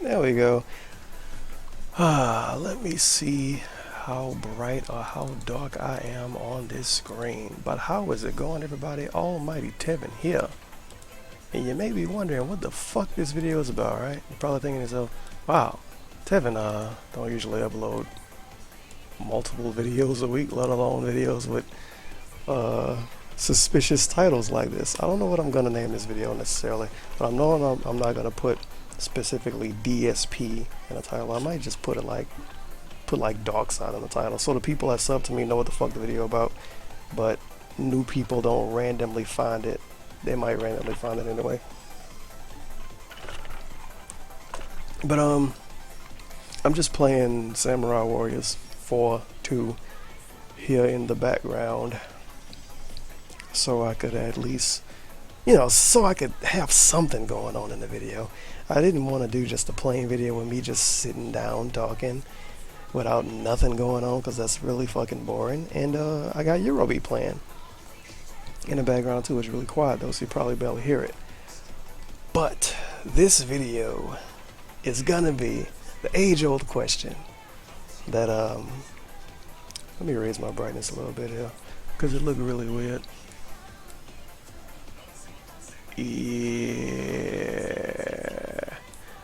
There we go. Let me see how bright or how dark I am on this screen. But how is it going, everybody? Almighty Tevin here. And you may be wondering what the fuck this video is about, right? You're probably thinking to yourself, wow, Tevin don't usually upload multiple videos a week, let alone videos with suspicious titles like this. I don't know what I'm gonna name this video necessarily, but I'm knowing I'm not gonna put specifically DSP in the title. I might just put like DarkSyde in the title, so the people that sub to me know what the fuck the video about. But new people don't randomly find it. They might randomly find it anyway. But I'm just playing Samurai Warriors 4-2 here in the background, so I could at least, so I could have something going on in the video. I didn't want to do just a plain video with me just sitting down talking without nothing going on, because that's really fucking boring. And I got Eurobeat playing in the background too. It's really quiet though, so you probably barely hear it. But this video is gonna be the age-old question that let me raise my brightness a little bit here because it looked really weird. Yeah,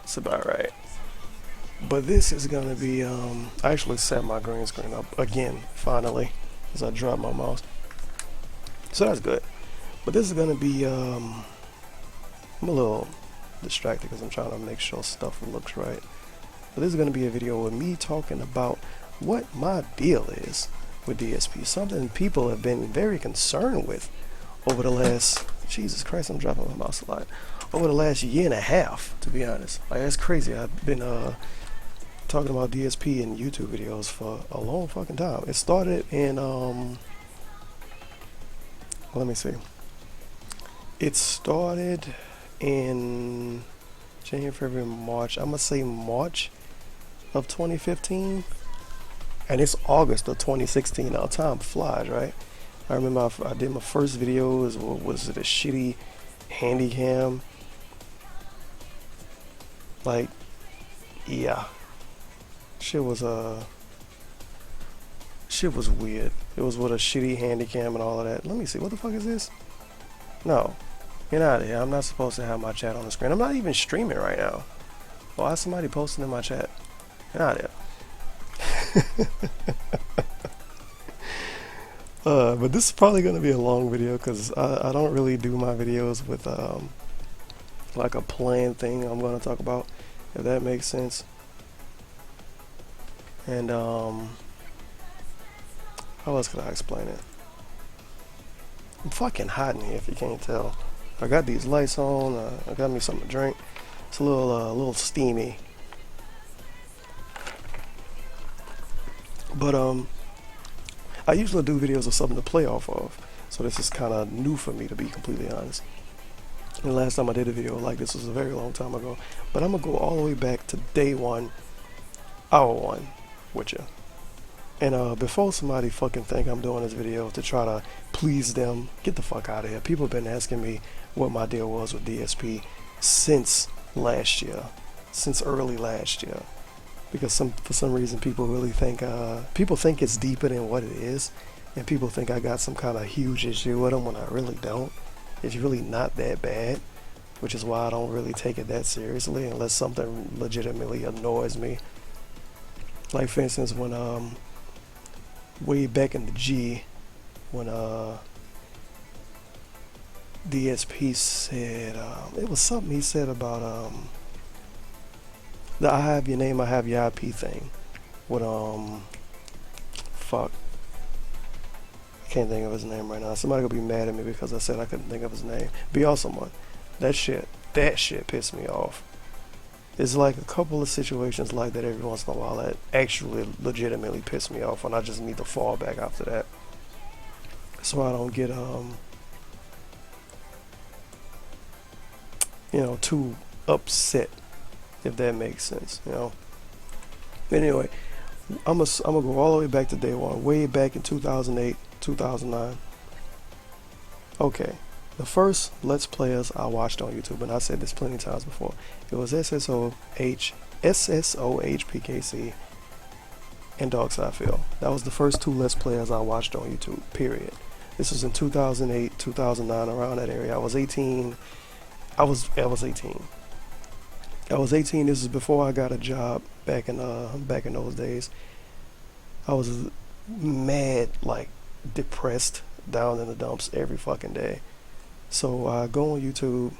it's about right. But this is gonna be I actually set my green screen up again finally as I drop my mouse, so that's good. But this is gonna be I'm a little distracted because I'm trying to make sure stuff looks right. But this is gonna be a video with me talking about what my deal is with DSP, something people have been very concerned with over the last, Jesus Christ, I'm dropping my mouse a lot, over the last year and a half, to be honest. Like, that's crazy. I've been talking about DSP in YouTube videos for a long fucking time. It started in let me see. It started in January, February, March. I'm gonna say March of 2015, and it's August of 2016. Now time flies, right? I remember I did my first video. Was it a shitty handy cam? Like, yeah, shit was weird. It was with a shitty handy cam and all of that. Let me see, what the fuck is this? No, get out of here. I'm not supposed to have my chat on the screen. I'm not even streaming right now. Why is somebody posting in my chat? Get out of here. But this is probably going to be a long video because I don't really do my videos with like a planned thing I'm going to talk about, if that makes sense. And how else could I explain it? I'm fucking hot in here if you can't tell. I got these lights on. I got me something to drink. It's a little steamy. But I usually do videos of something to play off of, so this is kind of new for me, to be completely honest. And the last time I did a video like this was a very long time ago, but I'm gonna go all the way back to day one, hour one with you. And before somebody fucking think I'm doing this video to try to please them, get the fuck out of here. People have been asking me what my deal was with DSP since last year, since early last year. Because for some reason people really think it's deeper than what it is, and people think I got some kind of huge issue with them when I really don't. It's really not that bad, which is why I don't really take it that seriously unless something legitimately annoys me. Like, for instance, when way back in the G, when DSP said it was something he said about the I have your name, I have your IP thing. With fuck, I can't think of his name right now. Somebody gonna be mad at me because I said I couldn't think of his name. Be awesome. That shit pissed me off. It's like a couple of situations like that every once in a while that actually legitimately piss me off, and I just need to fall back after that, so I don't get too upset, if that makes sense, But anyway, I'm gonna go all the way back to day one, way back in 2008, 2009. Okay, The first Let's Players I watched on YouTube, and I said this plenty of times before, it was SSOHPKC and DarkSyde Phil. That was the first two Let's Players I watched on YouTube, period. This was in 2008, 2009, around that area. I was 18. I was 18. This is before I got a job back in those days. I was mad, like depressed, down in the dumps every fucking day. So I go on YouTube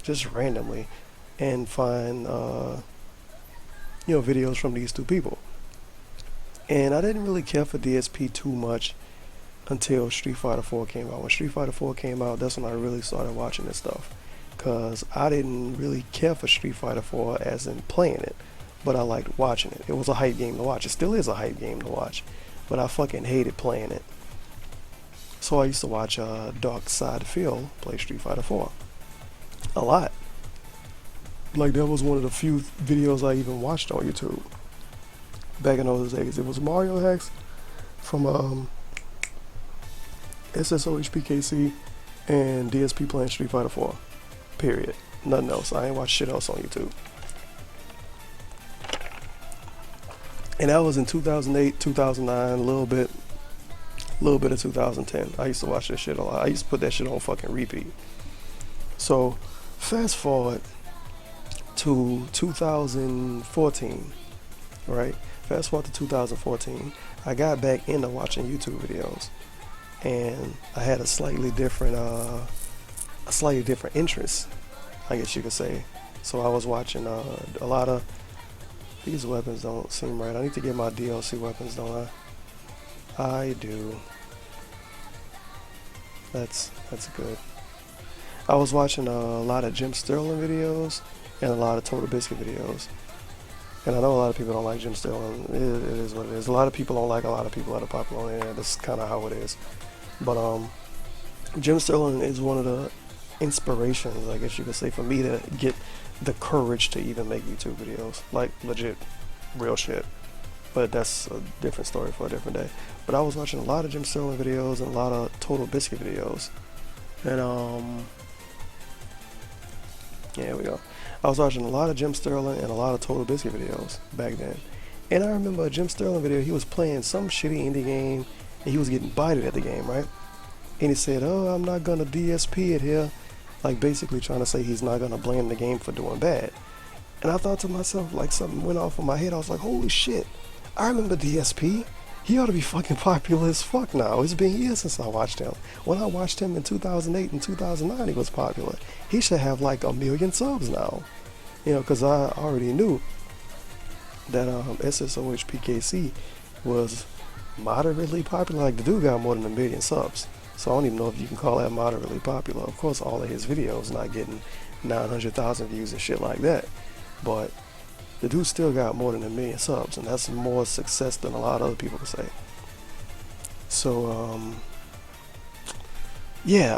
just randomly and find videos from these two people. And I didn't really care for DSP too much until Street Fighter 4 came out. When Street Fighter 4 came out, that's when I really started watching this stuff. Cause I didn't really care for Street Fighter 4 as in playing it, but I liked watching it. It was a hype game to watch. It still is a hype game to watch, but I fucking hated playing it. So I used to watch DarkSyde Phil play Street Fighter 4 a lot. Like, that was one of the few videos I even watched on YouTube back in those days. It was Mario hacks from SSOHPKC and DSP playing Street Fighter 4. Period. Nothing else. I ain't watched shit else on YouTube. And that was in 2008, 2009, a little bit of 2010. I used to watch that shit a lot. I used to put that shit on fucking repeat. So, fast forward to 2014, right? Fast forward to 2014, I got back into watching YouTube videos, and I had a slightly different interest, I guess you could say. So I was watching a lot of these weapons. Don't seem right. I need to get my DLC weapons, don't I? I do. That's good. I was watching a lot of Jim Sterling videos and a lot of Total Biscuit videos. And I know a lot of people don't like Jim Sterling. It is what it is. A lot of people don't like a lot of people that are popular on the internet. That's kind of how it is. But Jim Sterling is one of the inspirations, I guess you could say, for me to get the courage to even make YouTube videos. Like, legit, real shit. But that's a different story for a different day. But I was watching a lot of Jim Sterling videos and a lot of Total Biscuit videos. And yeah, here we go. I was watching a lot of Jim Sterling and a lot of Total Biscuit videos back then. And I remember a Jim Sterling video, he was playing some shitty indie game and he was getting bited at the game, right? And he said, oh, I'm not gonna DSP it here. Like, basically trying to say he's not gonna blame the game for doing bad. And I thought to myself, like, something went off in my head. I was like, holy shit, I remember DSP. He ought to be fucking popular as fuck now. It's been years since I watched him. When I watched him in 2008 and 2009, he was popular. He should have like 1 million subs now. You know, because I already knew that SSOHPKC was moderately popular. Like, the dude got more than 1 million subs. So I don't even know if you can call that moderately popular. Of course, all of his videos not getting 900,000 views and shit like that. But the dude still got more than 1 million subs, and that's more success than a lot of other people can say. So, yeah,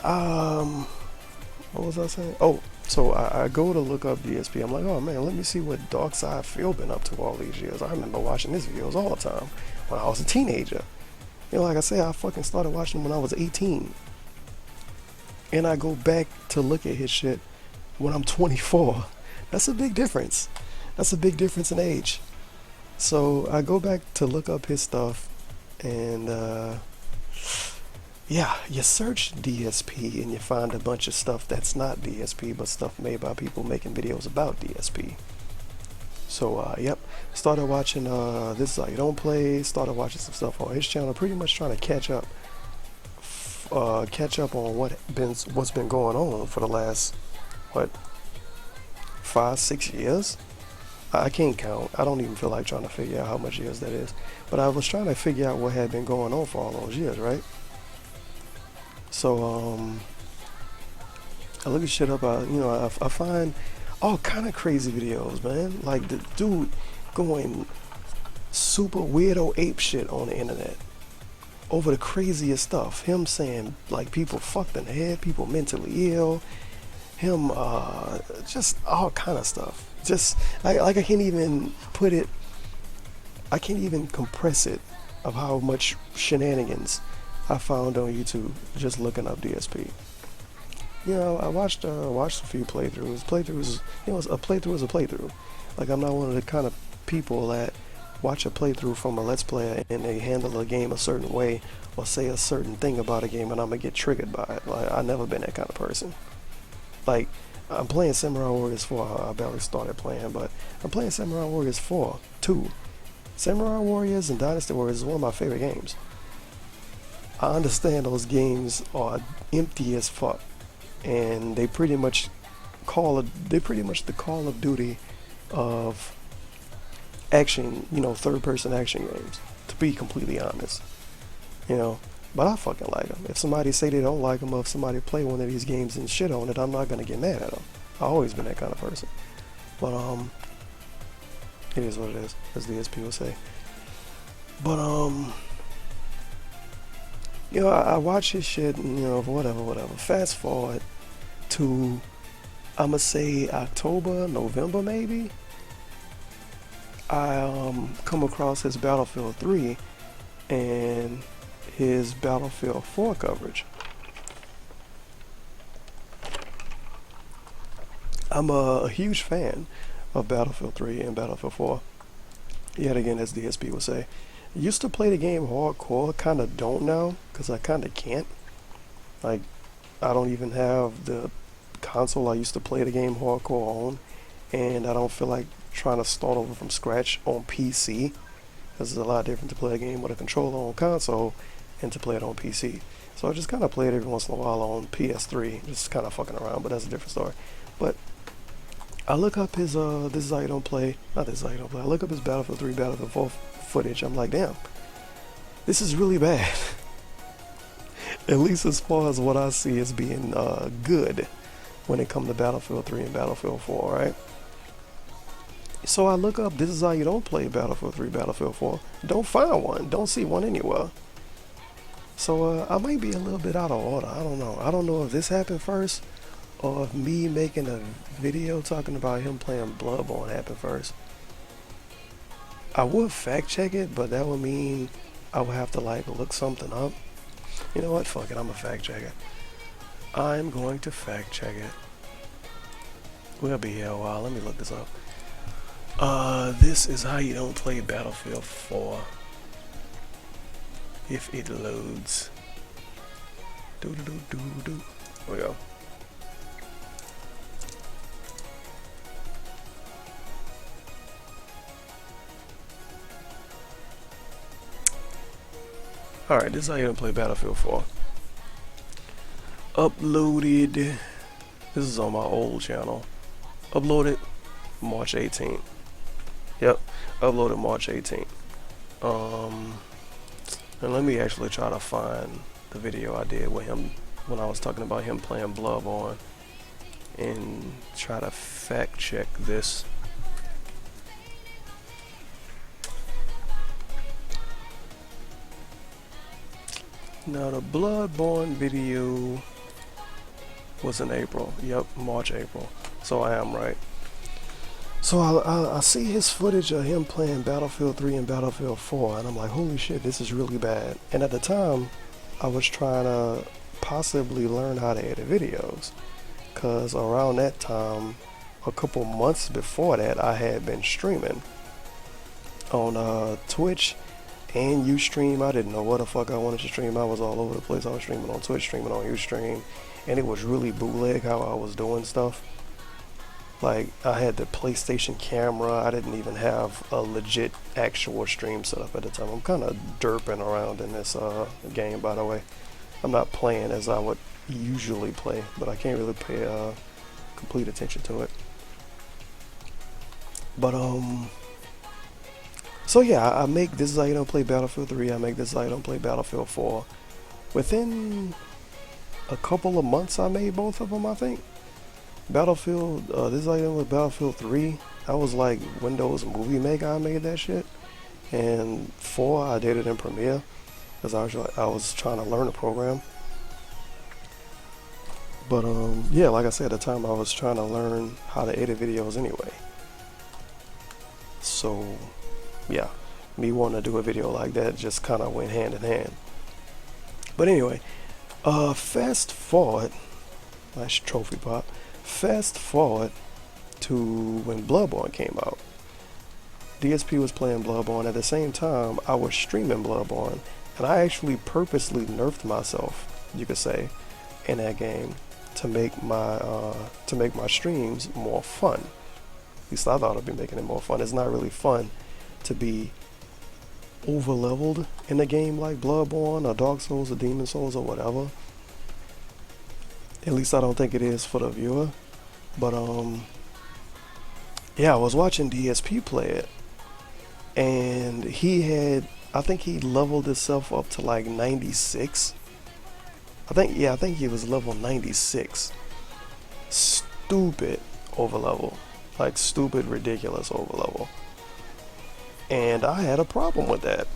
what was I saying? Oh, so I go to look up DSP. I'm like, oh man, let me see what DarkSyde Phil been up to all these years. I remember watching his videos all the time when I was a teenager. You know, like I say, I fucking started watching him when I was 18. And I go back to look at his shit when I'm 24. That's a big difference. That's a big difference in age. So I go back to look up his stuff, and yeah, you search DSP and you find a bunch of stuff that's not DSP, but stuff made by people making videos about DSP. So yep, started watching This Is How You Don't Play, started watching some stuff on his channel, pretty much trying to catch up on what's been going on for the last, what, 5-6 years? I can't count. I don't even feel like trying to figure out how much years that is. But I was trying to figure out what had been going on for all those years, right? So, I look at shit up, I find all kind of crazy videos, man. Like, the dude going super weirdo ape shit on the internet over the craziest stuff. Him saying, like, people fucked in the head, people mentally ill, him, just all kind of stuff. Just, I can't even put it, I can't even compress it of how much shenanigans I found on YouTube just looking up DSP. you know, I watched a few playthroughs. You know, a playthrough is a playthrough. Like, I'm not one of the kind of people that watch a playthrough from a let's player and they handle a game a certain way or say a certain thing about a game and I'm gonna get triggered by it. Like, I've never been that kind of person. Like, I'm playing Samurai Warriors 4. I barely started playing, but I'm playing Samurai Warriors 4 too. Samurai Warriors and Dynasty Warriors is one of my favorite games. I understand those games are empty as fuck, and they pretty much the Call of Duty of action, you know, third-person action games. To be completely honest, you know, but I fucking like them. If somebody say they don't like them, or if somebody play one of these games and shit on it, I'm not gonna get mad at them. I've always been that kind of person. But it is what it is, as the DSP would say. But you know, I watch his shit, and, you know, whatever. Fast forward to, I'ma say October, November maybe. I come across his Battlefield 3 and his Battlefield 4 coverage. I'm a huge fan of Battlefield 3 and Battlefield 4. Yet again, as DSP would say. Used to play the game hardcore, kinda don't now, because I kinda can't. Like, I don't even have the console I used to play the game hardcore on, and I don't feel like trying to start over from scratch on PC, because it's a lot different to play a game with a controller on console and to play it on PC. So I just kinda play it every once in a while on PS3, just kinda fucking around, but that's a different story. But I look up his, this is how you don't play, not this is how you don't play, I look up his Battlefield 3, Battlefield 4 footage. I'm like, damn, this is really bad. At least as far as what I see as being good when it comes to Battlefield 3 and Battlefield 4, right? So I look up, this is how you don't play Battlefield 3, Battlefield 4. Don't find one, don't see one anywhere. So I might be a little bit out of order, I don't know. I don't know if this happened first, or if me making a video talking about him playing Bloodborne happened first. I would fact check it, but that would mean I would have to like look something up. You know what? Fuck it, I'm a fact check it. I'm going to fact check it. We'll be here a while. Let me look this up. This is how you don't play Battlefield 4. If it loads. There we go. Alright, this is how you don't play Battlefield 4. Uploaded. This is on my old channel. Uploaded March 18th. Yep, uploaded March 18th. And let me actually try to find the video I did with him when I was talking about him playing Bloodborne and try to fact check this. Now the Bloodborne video was in April. Yep, March, April. So I am right. So I see his footage of him playing Battlefield 3 and Battlefield 4, and I'm like, holy shit, this is really bad. And at the time, I was trying to possibly learn how to edit videos, because around that time, a couple months before that, I had been streaming on Twitch and Ustream. I didn't know what the fuck I wanted to stream. I was all over the place. I was streaming on Twitch, streaming on Ustream, and it was really bootleg how I was doing stuff. Like, I had the PlayStation camera. I didn't even have a legit actual stream set up at the time. I'm kind of derping around in this game, by the way. I'm not playing as I would usually play, but I can't really pay complete attention to it. But so yeah, I make This Is How You Don't Play Battlefield 3, I make This Is How You Don't Play Battlefield 4. Within a couple of months I made both of them, I think. Battlefield, This Is How You Don't Play Battlefield 3, that was like Windows Movie Maker, I made that shit. And 4, I did it in Premiere, because I was trying to learn the program. But yeah, like I said, at the time I was trying to learn how to edit videos anyway. So yeah, me wanting to do a video like that just kind of went hand in hand. But anyway, fast forward Nice trophy pop. Fast forward to when Bloodborne came out. DSP was playing Bloodborne. At the same time, I was streaming Bloodborne, and I actually purposely nerfed myself, you could say, in that game to make my streams more fun. At least I thought I'd be making it more fun. It's not really fun to be over leveled in a game like Bloodborne or Dark Souls or Demon Souls or whatever. At least I don't think it is for the viewer. But yeah, I was watching DSP play it, and I think he leveled himself up to like 96. I think he was level 96. Stupid over level. Like stupid, ridiculous over level. And I had a problem with that.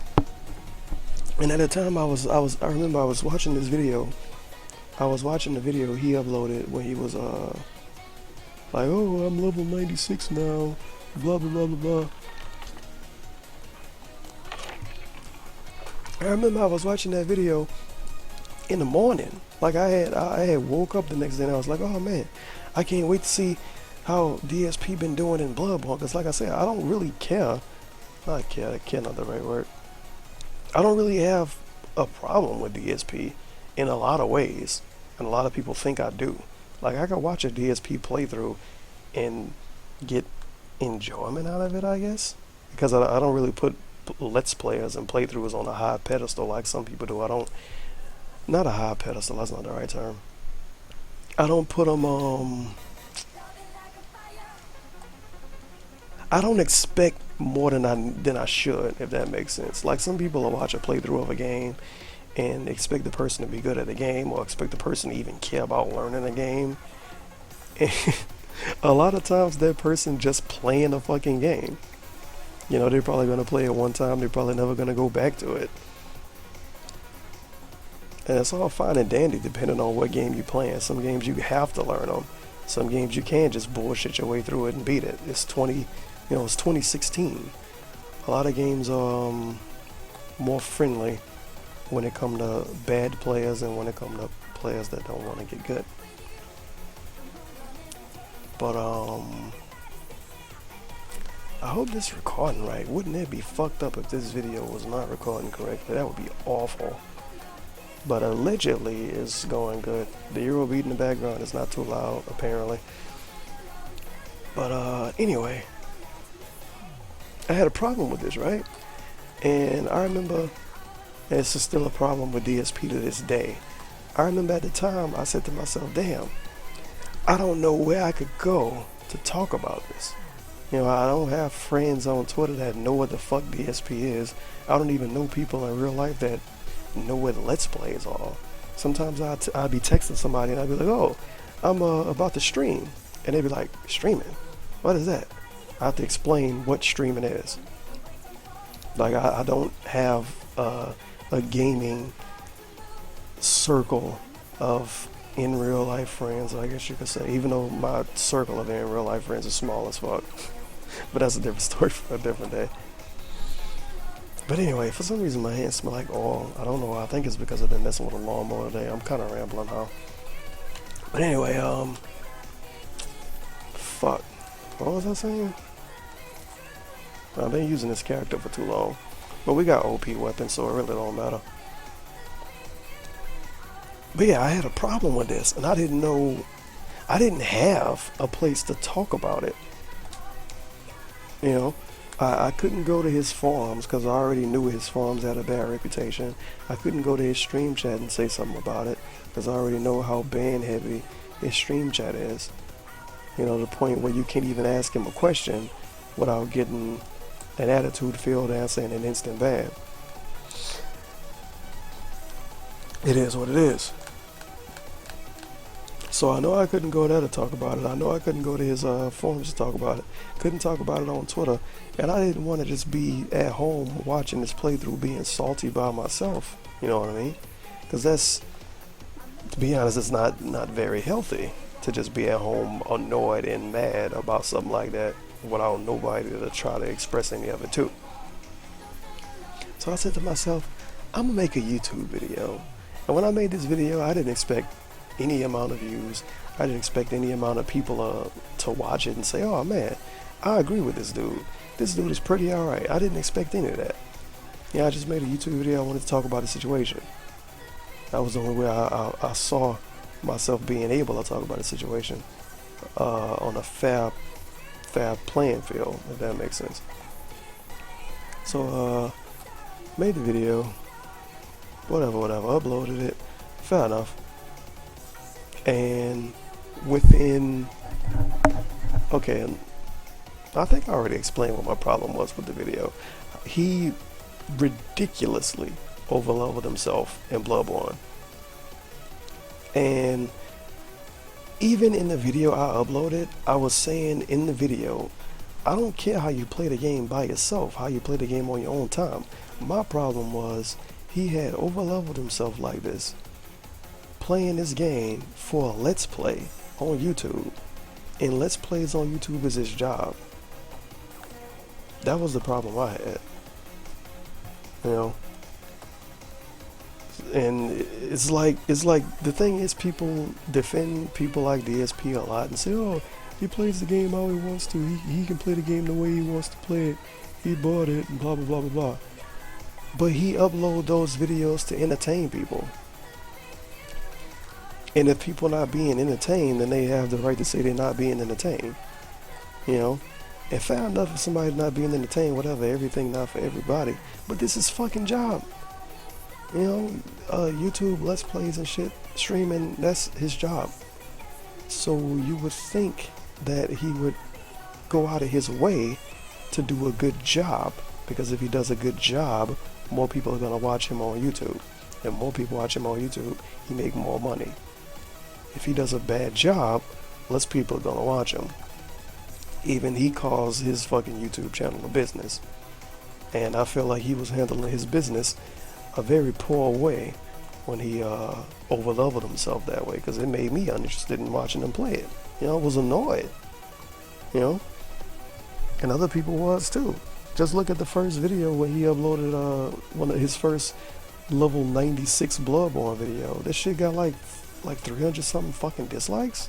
And at the time I remember I was watching this video. I was watching the video he uploaded when he was like, oh, I'm level 96 now, blah blah blah blah blah. I remember I was watching that video in the morning. Like I had woke up the next day and I was like, oh man, I can't wait to see how DSP been doing in Bloodborne. Cause like I said, I don't really care. Not care not the right word. I don't really have a problem with DSP in a lot of ways, and a lot of people think I do. Like I could watch a DSP playthrough and get enjoyment out of it, I guess, because I don't really put Let's Players and playthroughs on a high pedestal like some people do. Not a high pedestal, that's not the right term. I don't put them, I don't expect more than I should, if that makes sense. Like some people will watch a playthrough of a game and expect the person to be good at the game, or expect the person to even care about learning the game. And a lot of times that person just playing a fucking game. You know, they're probably going to play it one time, they're probably never going to go back to it. And it's all fine and dandy depending on what game you're playing. Some games you have to learn them. Some games you can just bullshit your way through it and beat it. It's 2016. A lot of games are more friendly when it comes to bad players and when it comes to players that don't want to get good. But I hope this recording right. Wouldn't it be fucked up if this video was not recording correctly? That would be awful. But allegedly it's going good. The Euro beat in the background is not too loud, apparently. But anyway, I had a problem with this, right? And I remember, and this is still a problem with DSP to this day. I remember at the time I said to myself, damn, I don't know where I could go to talk about this. You know, I don't have friends on Twitter that know what the fuck DSP is. I don't even know people in real life that know where the Let's Plays are. Sometimes I'd be texting somebody and I'd be like, oh, I'm about to stream. And they'd be like, streaming? What is that? I have to explain what streaming is. Like, I don't have a gaming circle of in real life friends, I guess you could say, even though my circle of in real life friends is small as fuck. But that's a different story for a different day. But anyway, for some reason my hands smell like oil. I don't know why. I think it's because I've been messing with a lawnmower today. I'm kind of rambling, huh? But anyway, fuck. What was I saying? I've been using this character for too long. But we got OP weapons, so it really don't matter. But yeah, I had a problem with this, and I didn't have a place to talk about it. You know? I couldn't go to his forums because I already knew his forums had a bad reputation. I couldn't go to his stream chat and say something about it because I already know how ban heavy his stream chat is. You know, the point where you can't even ask him a question without getting an attitude-filled answer and an instant ban. It is what it is. So I know I couldn't go there to talk about it. I know I couldn't go to his forums to talk about it. Couldn't talk about it on Twitter. And I didn't want to just be at home watching this playthrough being salty by myself. You know what I mean? Because that's, to be honest, it's not very healthy to just be at home annoyed and mad about something like that without nobody to try to express any of it to. So I said to myself, I'm going to make a YouTube video. And when I made this video, I didn't expect any amount of views. I didn't expect any amount of people to watch it and say, oh man, I agree with this dude. This dude is pretty alright. I didn't expect any of that. Yeah, I just made a YouTube video. I wanted to talk about the situation. That was the only way I saw myself being able to talk about the situation on a fair playing field, if that makes sense. So, made the video, whatever, uploaded it, fair enough. And within, okay, I think I already explained what my problem was with the video. He ridiculously overleveled himself in Bloodborne. And even in the video I uploaded, I was saying in the video, I don't care how you play the game by yourself, how you play the game on your own time. My problem was he had overleveled himself like this, playing this game for a Let's Play on YouTube. And Let's Plays on YouTube is his job. That was the problem I had. You know? And it's like the thing is, people defend people like DSP a lot and say, oh, he plays the game how he wants to, he can play the game the way he wants to play it, he bought it, and blah blah blah blah blah. But he upload those videos to entertain people, and if people not being entertained, then they have the right to say they're not being entertained. You know? And fair enough, if somebody's not being entertained, whatever, everything not for everybody, but this is fucking job. You know, YouTube Let's Plays and shit, streaming, that's his job. So you would think that he would go out of his way to do a good job, because if he does a good job, more people are going to watch him on YouTube. And more people watch him on YouTube, he make more money. If he does a bad job, less people are going to watch him. Even he calls his fucking YouTube channel a business. And I feel like he was handling his business a very poor way when he overleveled himself that way, because it made me uninterested in watching him play it. You know, I was annoyed. You know? And other people was too. Just look at the first video when he uploaded one of his first level 96 Bloodborne video. This shit got like 300 something fucking dislikes.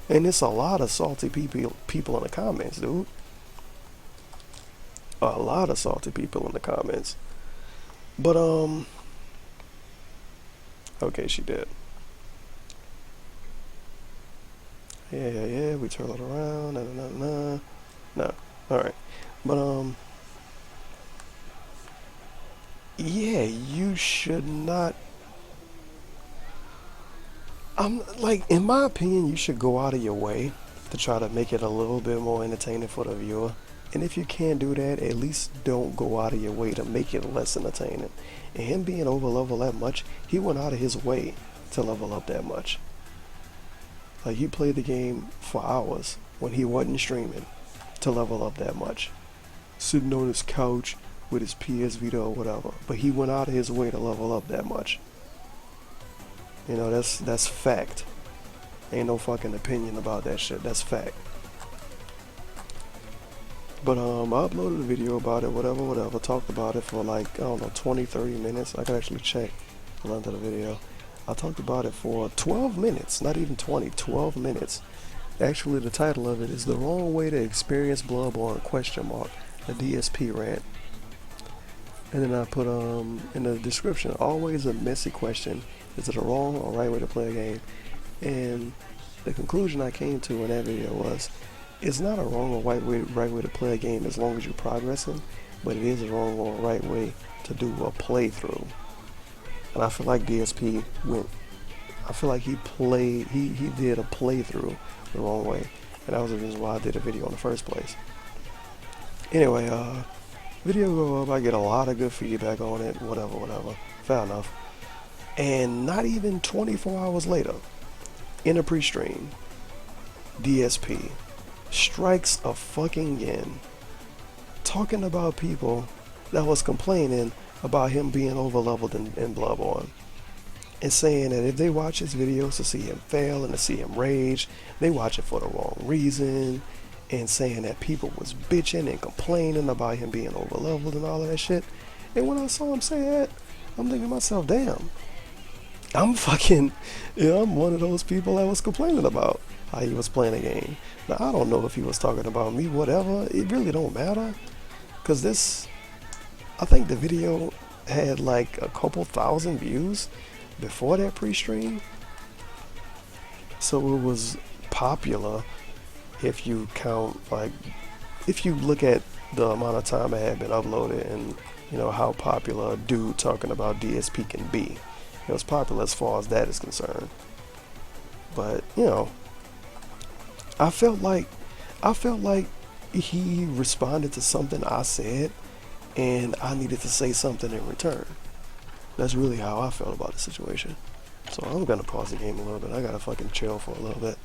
And it's a lot of salty people in the comments, dude. A lot of salty people in the comments. But okay, she did. Yeah, we turn it around. No. Alright. But yeah, you should not, like, in my opinion, you should go out of your way to try to make it a little bit more entertaining for the viewer. And if you can't do that, at least don't go out of your way to make it less entertaining. And him being over leveled that much, he went out of his way to level up that much. Like, he played the game for hours when he wasn't streaming to level up that much. Sitting on his couch with his PS Vita or whatever. But he went out of his way to level up that much. You know, that's fact. Ain't no fucking opinion about that shit. That's fact. But I uploaded a video about it, whatever, talked about it for like, I don't know, 20-30 minutes. I can actually check the length of the video. I talked about it for 12 minutes, not even 20, 12 minutes. Actually, the title of it is The Wrong Way to Experience Bloodborne, a DSP rant. And then I put in the description, always a messy question. Is it a wrong or right way to play a game? And the conclusion I came to in that video was, it's not a wrong or right way to play a game as long as you're progressing, but it is a wrong or right way to do a playthrough. And I feel like DSP he did a playthrough the wrong way, and that was the reason why I did a video in the first place. Anyway, video go up, I get a lot of good feedback on it, whatever, fair enough. And not even 24 hours later, in a pre-stream, DSP strikes a fucking yen, talking about people that was complaining about him being overleveled in Bloodborne, and saying that if they watch his videos to see him fail and to see him rage, they watch it for the wrong reason, and saying that people was bitching and complaining about him being overleveled and all of that shit. And when I saw him say that, I'm thinking to myself, damn, I'm fucking, I'm one of those people that was complaining about how he was playing a game. Now, I don't know if he was talking about me, whatever. It really don't matter. Because I think the video had like a couple thousand views before that pre-stream. So it was popular if you count, like, if you look at the amount of time it had been uploaded and, how popular a dude talking about DSP can be. It was popular as far as that is concerned. But, I felt like he responded to something I said and I needed to say something in return. That's really how I felt about the situation. So I'm gonna pause the game a little bit. I gotta fucking chill for a little bit.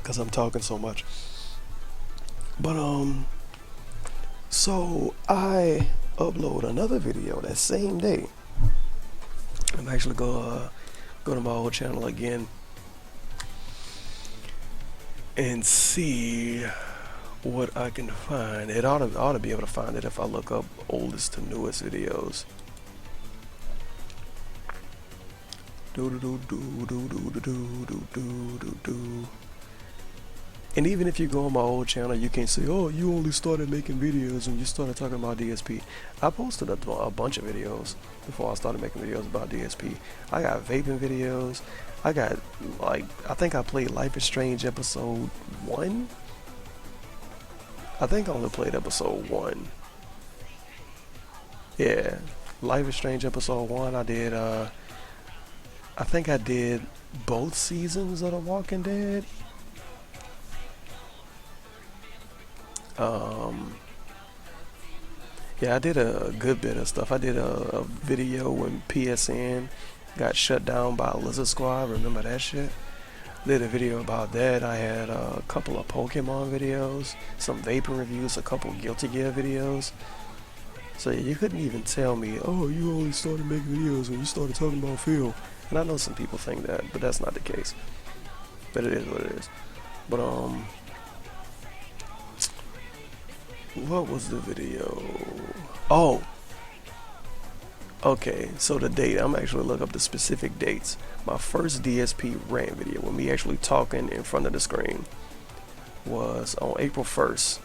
Cause I'm talking so much. But so I upload another video that same day. I'm actually go to my old channel again and see what I can find. It ought to be able to find it if I look up oldest to newest videos. And even if you go on my old channel, you can't say, oh, you only started making videos when you started talking about DSP. I posted a bunch of videos before I started making videos about DSP. I got vaping videos. I got, like, I think I played Life is Strange episode 1. I think I only played episode 1. Yeah, Life is Strange episode 1. I did, I think I did both seasons of The Walking Dead. Yeah, I did a good bit of stuff. I did a video when PSN got shut down by Lizard Squad. Remember that shit? Did a video about that. I had a couple of Pokemon videos, some vaping reviews, a couple Guilty Gear videos. So yeah, you couldn't even tell me, oh, you only started making videos when you started talking about Phil. And I know some people think that, but that's not the case. But it is what it is. But what was the video? Oh, okay, so the date, I'm actually looking up the specific dates. My first DSP rant video, with me actually talking in front of the screen, was on April 1st.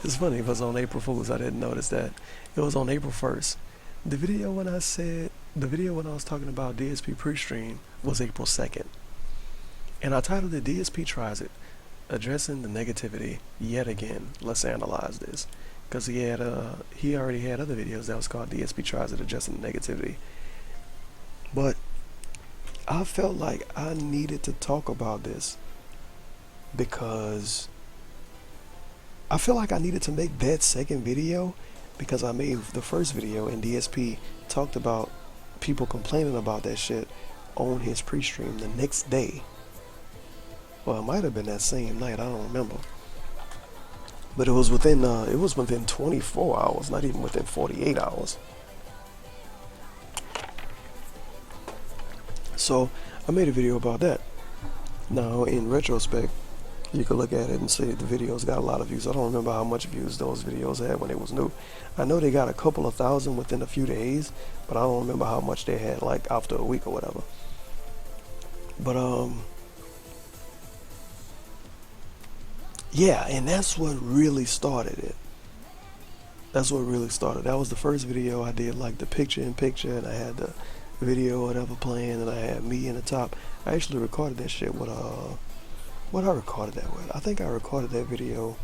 It's funny, it was on April Fool's. I didn't notice that. It was on April 1st. The video when I was talking about DSP pre-stream was April 2nd. And I titled it DSP Tries It, Addressing the Negativity Yet Again. Let's analyze this. Because he already had other videos that was called DSP Tries It, Addressing the Negativity. But I felt like I needed to talk about this because I feel like I needed to make that second video because I made the first video and DSP talked about people complaining about that shit on his pre-stream the next day. Well, it might have been that same night, I don't remember. But it was within 24 hours, not even within 48 hours. So I made a video about that. Now in retrospect, you can look at it and say the videos got a lot of views. I don't remember how much views those videos had when it was new. I know they got a couple of thousand within a few days, but I don't remember how much they had like after a week or whatever. But yeah, and that's what really started it. That's what really started. That was the first video I did, like the picture-in-picture, and I had the video or whatever playing, and I had me in the top. I actually recorded that shit with what I recorded that with. I think I recorded that video.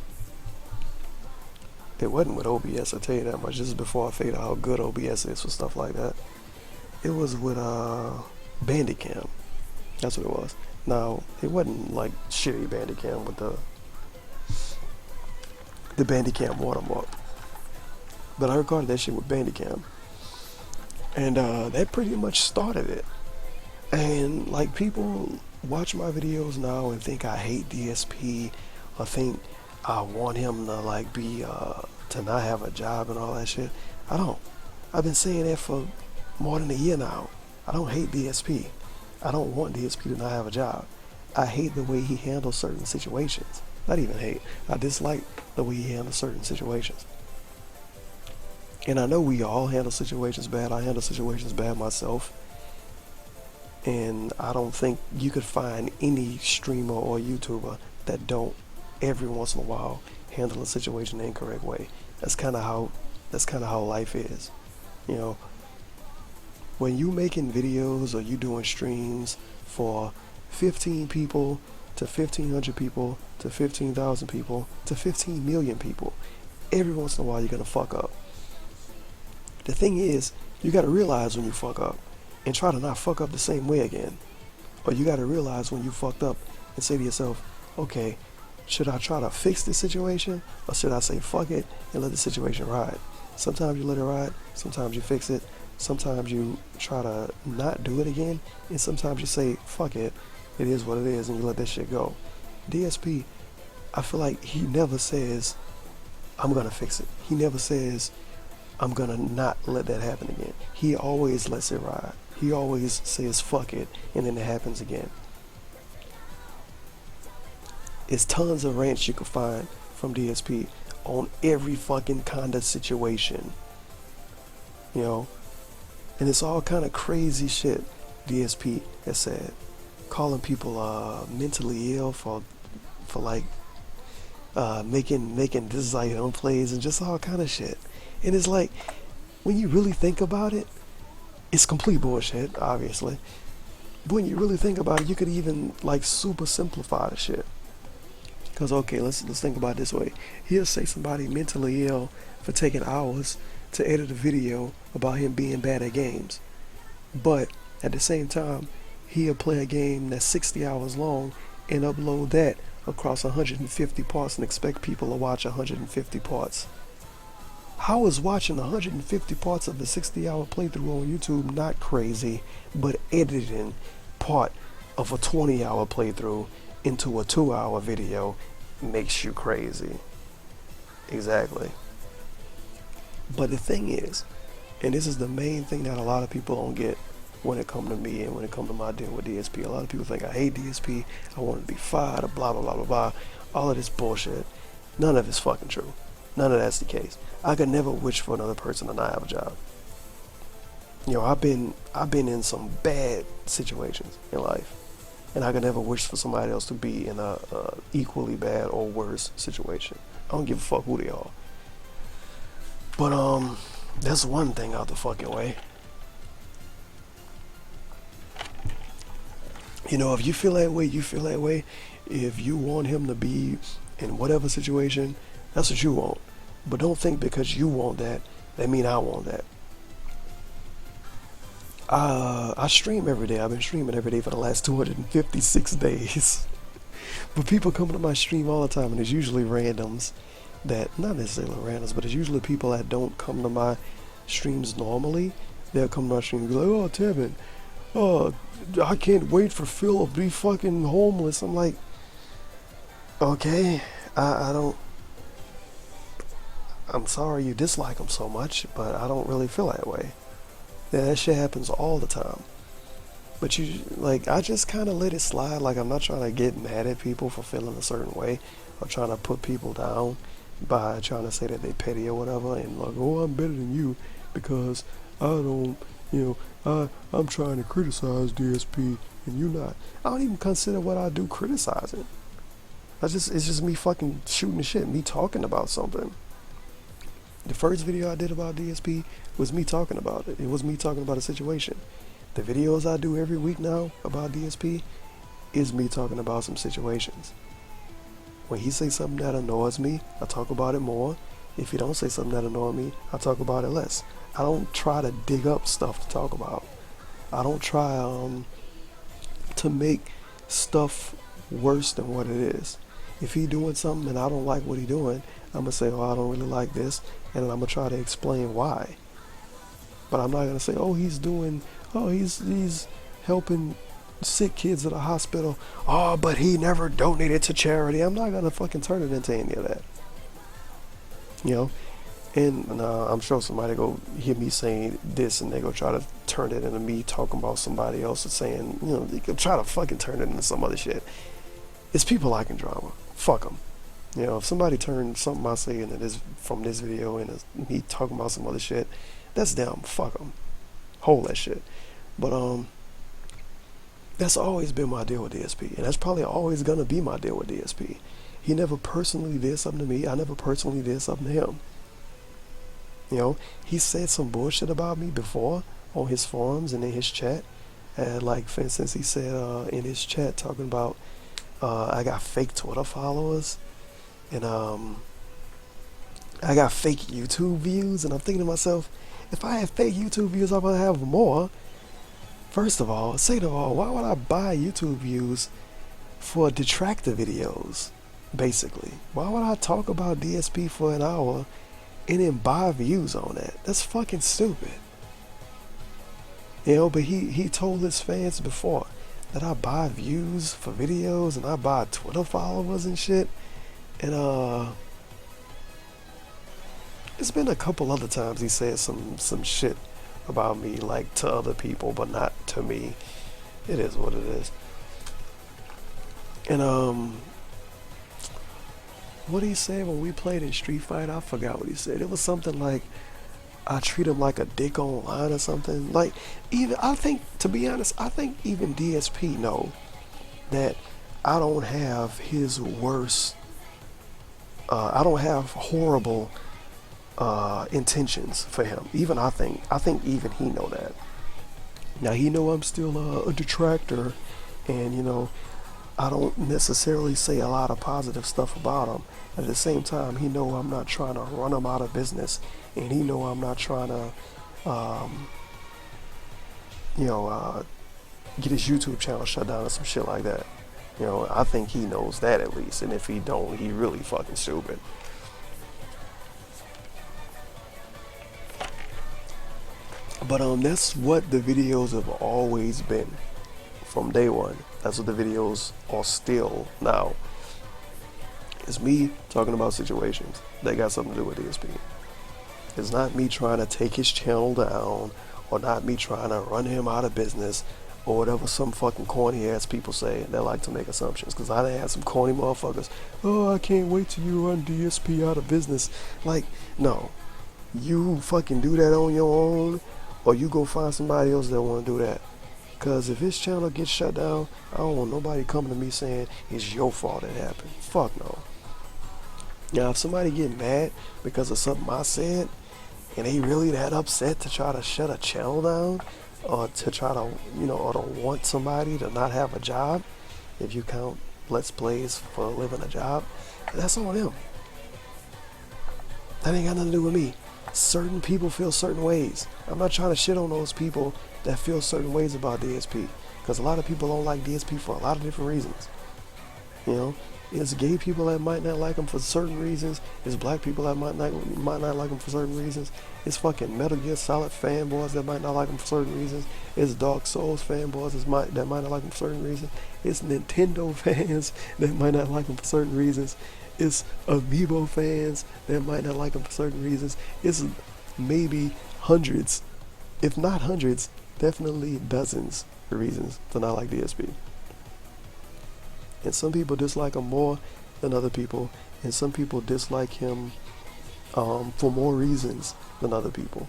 It wasn't with OBS, I'll tell you that much. This is before I figured out how good OBS is for stuff like that. It was with Bandicam. That's what it was. Now, it wasn't like shitty Bandicam with the Bandicam watermark. But I recorded that shit with Bandicam. And that pretty much started it. And like people watch my videos now and think I hate DSP or think I want him to like be to not have a job and all that shit. I don't. I've been saying that for more than a year now. I don't hate DSP. I don't want DSP to not have a job. I hate the way he handles certain situations. Not even hate. I dislike the way he handles certain situations. And I know we all handle situations bad. I handle situations bad myself. And I don't think you could find any streamer or YouTuber that don't every once in a while handle a situation the incorrect way. That's kind of how life is. You know, when you making videos or you doing streams for 15 people to 1,500 people to 15,000 people to 15 million people, every once in a while you're gonna fuck up. The thing is, you gotta realize when you fuck up and try to not fuck up the same way again. Or you gotta realize when you fucked up and say to yourself, okay, should I try to fix this situation or should I say fuck it and let the situation ride? Sometimes you let it ride, sometimes you fix it, sometimes you try to not do it again, and sometimes you say fuck it, it is what it is, and you let that shit go. DSP, I feel like he never says I'm gonna fix it. He never says I'm gonna not let that happen again. He always lets it ride. He always says fuck it, and then it happens again. It's tons of rants you can find from DSP on every fucking kind of situation. You know? And it's all kind of crazy shit DSP has said. Calling people mentally ill for like making this like own plays and just all kind of shit. And it's like, when you really think about it, it's complete bullshit, obviously. But when you really think about it, you could even like super simplify the shit. Cause okay, let's think about it this way. He'll say somebody mentally ill for taking hours to edit a video about him being bad at games. But at the same time, he'll play a game that's 60 hours long and upload that across 150 parts and expect people to watch 150 parts. How is watching 150 parts of a 60-hour playthrough on YouTube not crazy, but editing part of a 20-hour playthrough into a 2-hour video makes you crazy? Exactly. But the thing is, and this is the main thing that a lot of people don't get when it comes to me and when it comes to my deal with DSP. A lot of people think I hate DSP, I want to be fired, or blah, blah, blah, blah, blah. All of this bullshit. None of it's fucking true. None of that's the case. I could never wish for another person to not have a job. You know, I've been in some bad situations in life, and I could never wish for somebody else to be in a equally bad or worse situation. I don't give a fuck who they are. But that's one thing out the fucking way. You know, if you feel that way, you feel that way. If you want him to be in whatever situation, that's what you want. But don't think because you want that, that mean I want that. I stream every day. I've been streaming every day for the last 256 days. But people come to my stream all the time, and it's usually randoms that, not necessarily randoms, but it's usually people that don't come to my streams normally. They'll come to my stream and be like, oh, Tevin, oh, I can't wait for Phil to be fucking homeless. I'm like, okay, I'm sorry you dislike him so much, but I don't really feel that way. Yeah, that shit happens all the time. But I just kind of let it slide. Like, I'm not trying to get mad at people for feeling a certain way or trying to put people down by trying to say that they petty or whatever and like, oh, I'm better than you because I don't, I'm trying to criticize DSP and you not. I don't even consider what I do criticizing. It's just me fucking shooting the shit, me talking about something. The first video I did about DSP was me talking about it. It was me talking about a situation. The videos I do every week now about DSP is me talking about some situations. When he says something that annoys me, I talk about it more. If he don't say something that annoys me, I talk about it less. I don't try to dig up stuff to talk about. I don't try to make stuff worse than what it is. If he doing something and I don't like what he doing, I'm going to say, oh, I don't really like this, and then I'm going to try to explain why. But I'm not going to say, oh, he's helping sick kids at a hospital. Oh, but he never donated to charity. I'm not going to fucking turn it into any of that. You know? And I'm sure somebody go hear me saying this and they go try to turn it into me talking about somebody else and saying, they could try to fucking turn it into some other shit. It's people liking drama. Fuck them. You know, if somebody turned something I say into this from this video into me talking about some other shit, that's them. Fuck them. Hold that shit. But that's always been my deal with DSP, and that's probably always gonna be my deal with DSP. He never personally did something to me. I never personally did something to him. You know, he said some bullshit about me before on his forums and in his chat. And like, for instance, he said in his chat talking about I got fake Twitter followers and I got fake YouTube views. And I'm thinking to myself, if I have fake YouTube views, I'm gonna have more. First of all, second of all, why would I buy YouTube views for detractor videos? Basically, why would I talk about DSP for an hour and then buy views on that? That's fucking stupid. You know, but he told his fans before that I buy views for videos and I buy Twitter followers and shit. And it's been a couple other times he said some shit about me, like to other people, but not to me. It is what it is. And what he said when we played in Street Fighter, I forgot what he said. It was something like I treat him like a dick online or something. Like, even I think, to be honest, I think even DSP know that I don't have his worst. I don't have horrible intentions for him. Even I think even he know that. Now he know I'm still a detractor, and you know I don't necessarily say a lot of positive stuff about him. At the same time, he know I'm not trying to run him out of business, and he know I'm not trying to, get his YouTube channel shut down or some shit like that. You know, I think he knows that at least, and if he don't, he really fucking stupid. But that's what the videos have always been from day one. That's what the videos are still now. It's me talking about situations that got something to do with DSP. It's not me trying to take his channel down, or not me trying to run him out of business, or whatever some fucking corny ass people say that like to make assumptions. Because I done had some corny motherfuckers, oh, I can't wait till you run DSP out of business. Like, no. You fucking do that on your own, or you go find somebody else that want to do that. Because if his channel gets shut down, I don't want nobody coming to me saying it's your fault it happened. Fuck no. Now, if somebody get mad because of something I said, and they really that upset to try to shut a channel down, or to try to, or to want somebody to not have a job, if you count Let's Plays for living a job, that's on them. That ain't got nothing to do with me. Certain people feel certain ways. I'm not trying to shit on those people that feel certain ways about DSP, because a lot of people don't like DSP for a lot of different reasons. You know, it's gay people that might not like him for certain reasons. It's black people that might not like him for certain reasons. It's fucking Metal Gear Solid fanboys that might not like him for certain reasons. It's Dark Souls fanboys that might not like him for certain reasons. It's Nintendo fans that might not like him for certain reasons. It's Amiibo fans that might not like him for certain reasons. It's maybe hundreds, if not hundreds, definitely dozens of reasons to not like DSP. And some people dislike him more than other people, and some people dislike him for more reasons than other people.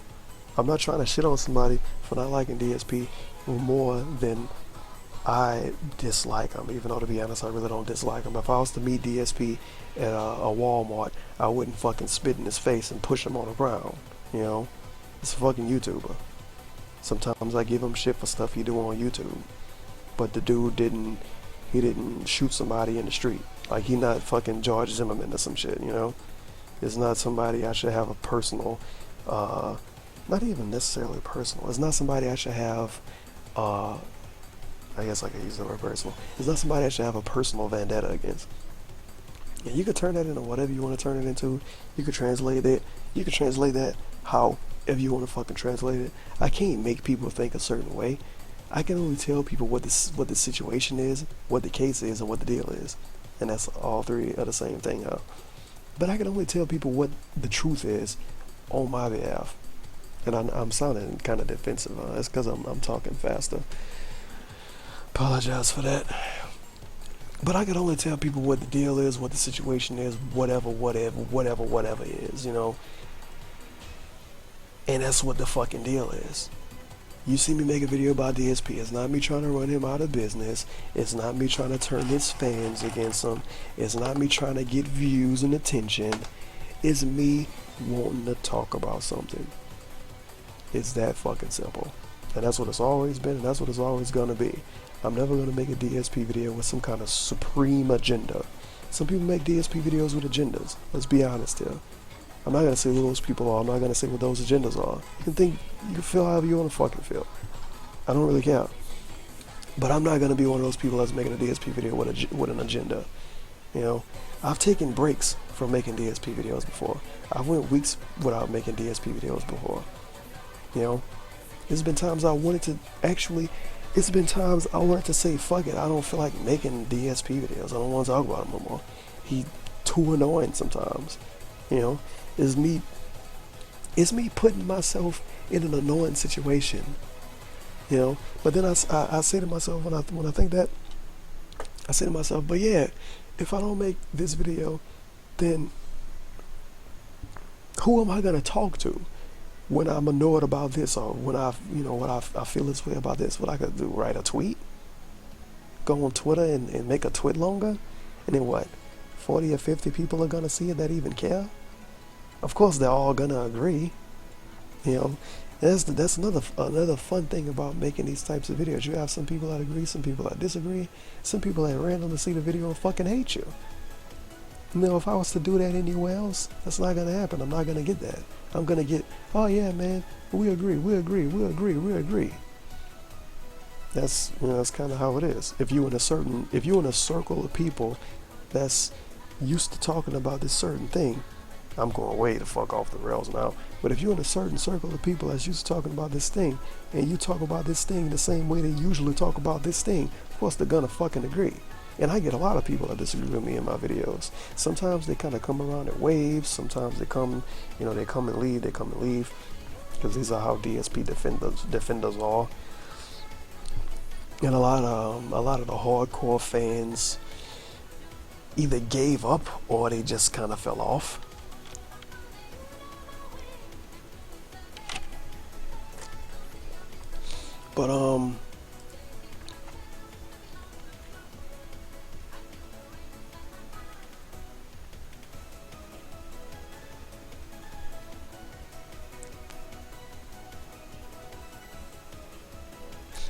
I'm not trying to shit on somebody for not liking DSP more than I dislike him, even though, to be honest, I really don't dislike him. If I was to meet DSP at a Walmart, I wouldn't fucking spit in his face and push him on the ground. You know, it's a fucking YouTuber. Sometimes I give him shit for stuff he do on YouTube, but the dude didn't shoot somebody in the street. Like, he not fucking George Zimmerman or some shit, you know? It's not somebody I should have a personal, not even necessarily personal. It's not somebody I should have, I guess I could use the word personal. It's not somebody I should have a personal vendetta against. Yeah, you could turn that into whatever you want to turn it into. You could translate it. You could translate that however you want to fucking translate it. I can't make people think a certain way. I can only tell people what the situation is, what the case is, and what the deal is. And that's all three are the same thing, huh? But I can only tell people what the truth is on my behalf. And I'm sounding kind of defensive. That's because I'm talking faster. Apologize for that. But I can only tell people what the deal is, what the situation is, whatever is, you know. And that's what the fucking deal is. You see me make a video about DSP. It's not me trying to run him out of business. It's not me trying to turn his fans against him. It's not me trying to get views and attention. It's me wanting to talk about something. It's that fucking simple. And that's what it's always been, and that's what it's always gonna be. I'm never gonna make a DSP video with some kind of supreme agenda. Some people make DSP videos with agendas. Let's be honest here. I'm not gonna say who those people are. I'm not gonna say what those agendas are. You can feel however you wanna fucking feel. I don't really care. But I'm not gonna be one of those people that's making a DSP video with an agenda. You know, I've taken breaks from making DSP videos before. I've went weeks without making DSP videos before. You know, there's been times I wanted to say, fuck it, I don't feel like making DSP videos. I don't want to talk about him no more. He's too annoying sometimes. You know, it's me putting myself in an annoying situation. You know, but then I say to myself when I think that, I say to myself, but yeah, if I don't make this video, then who am I gonna talk to when I'm annoyed about this, or when I feel this way about this? What I could do, write a tweet, go on Twitter and make a tweet longer, and then what? 40 or 50 people are gonna see it that even care. Of course, they're all gonna agree. You know, that's another fun thing about making these types of videos. You have some people that agree, some people that disagree, some people that randomly see the video and fucking hate you. You know, if I was to do that anywhere else, that's not gonna happen. I'm not gonna get that. I'm gonna get, oh yeah, man, we agree. That's kind of how it is. If you're in a circle of people that's used to talking about this certain thing, I'm going way the fuck off the rails now. But if you're in a certain circle of people that's used to talking about this thing, and you talk about this thing the same way they usually talk about this thing, of course they're gonna fucking agree. And I get a lot of people that disagree with me in my videos. Sometimes they kind of come around in waves. Sometimes they come and leave. Because these are how DSP defenders are. And a lot of the hardcore fans either gave up or they just kind of fell off. But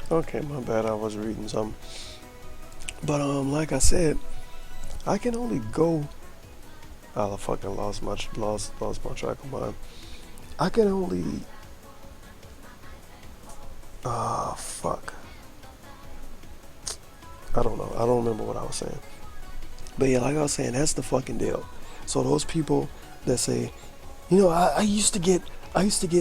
okay, my bad, I was reading something. But like I said, I can only go, I fucking lost my track of mine. I can only fuck. I don't know. I don't remember what I was saying. But yeah, like I was saying, that's the fucking deal. So those people that say, you know, I used to get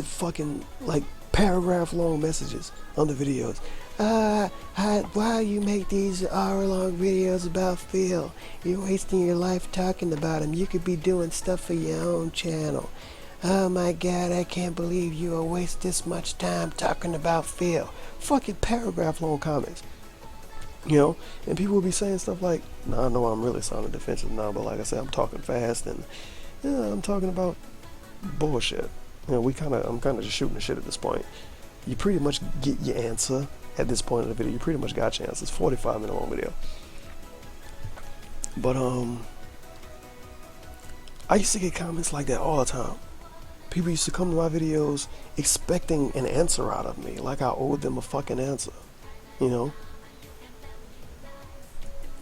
fucking like paragraph long messages on the videos. Why you make these hour-long videos about Phil? You're wasting your life talking about him. You could be doing stuff for your own channel. Oh my god, I can't believe you will waste this much time talking about Phil. Fucking paragraph long comments. You know, and people will be saying stuff like, I know I'm really sounding defensive now, but like I said, I'm talking fast and I'm talking about bullshit. You know, I'm kind of just shooting the shit at this point. You pretty much get your answer at this point in the video. You pretty much got your answer. It's 45-minute long video. But I used to get comments like that all the time. People used to come to my videos expecting an answer out of me, like I owed them a fucking answer. You know?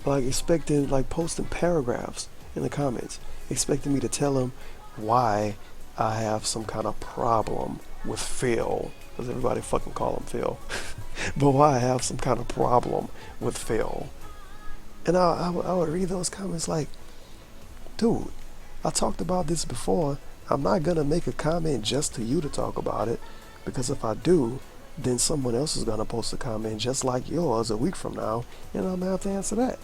Like expecting, like posting paragraphs in the comments, expecting me to tell them why I have some kind of problem with Phil, because everybody fucking call him Phil, but why I have some kind of problem with Phil. And I would read those comments like, dude, I talked about this before. I'm not gonna make a comment just to you to talk about it, because if I do, then someone else is gonna post a comment just like yours a week from now, and I'm gonna have to answer that.